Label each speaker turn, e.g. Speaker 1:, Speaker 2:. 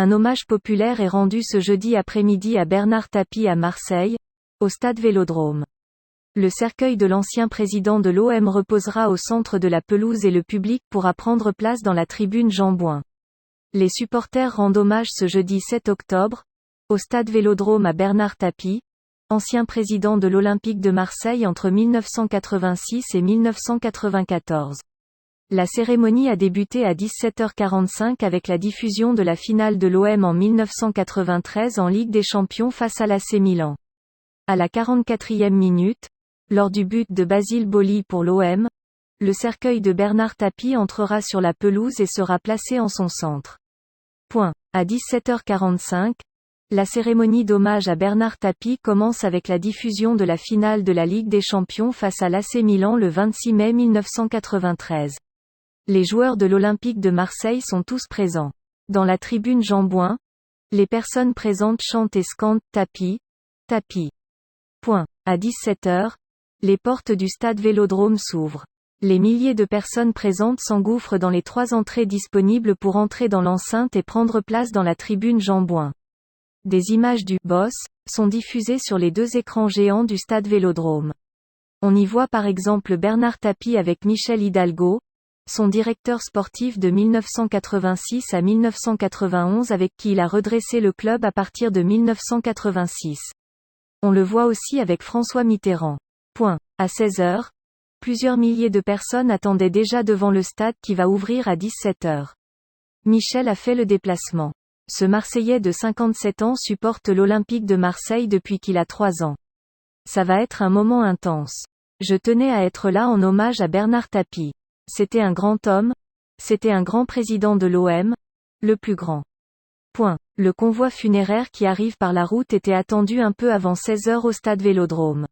Speaker 1: Un hommage populaire est rendu ce jeudi après-midi à Bernard Tapie à Marseille, au stade Vélodrome. Le cercueil de l'ancien président de l'OM reposera au centre de la pelouse et le public pourra prendre place dans la tribune Jean Bouin. Les supporters rendent hommage ce jeudi 7 octobre, au stade Vélodrome à Bernard Tapie, ancien président de l'Olympique de Marseille entre 1986 et 1994. La cérémonie a débuté à 17h45 avec la diffusion de la finale de l'OM en 1993 en Ligue des Champions face à l'AC Milan. À la 44e minute, lors du but de Basile Boli pour l'OM, le cercueil de Bernard Tapie entrera sur la pelouse et sera placé en son centre. À 17h45, la cérémonie d'hommage à Bernard Tapie commence avec la diffusion de la finale de la Ligue des Champions face à l'AC Milan le 26 mai 1993. Les joueurs de l'Olympique de Marseille sont tous présents. Dans la tribune Jean Bouin, les personnes présentes chantent et scandent « Tapie, Tapie ». À 17h, les portes du stade Vélodrome s'ouvrent. Les milliers de personnes présentes s'engouffrent dans les 3 entrées disponibles pour entrer dans l'enceinte et prendre place dans la tribune Jean Bouin. Des images du « Boss » sont diffusées sur les 2 écrans géants du stade Vélodrome. On y voit par exemple Bernard Tapie avec Michel Hidalgo, son directeur sportif de 1986 à 1991 avec qui il a redressé le club à partir de 1986. On le voit aussi avec François Mitterrand. À 16h, plusieurs milliers de personnes attendaient déjà devant le stade qui va ouvrir à 17h. Michel a fait le déplacement. Ce Marseillais de 57 ans supporte l'Olympique de Marseille depuis qu'il a 3 ans. Ça va être un moment intense. Je tenais à être là en hommage à Bernard Tapie. C'était un grand homme, c'était un grand président de l'OM, le plus grand. Le convoi funéraire qui arrive par la route était attendu un peu avant 16h au stade Vélodrome.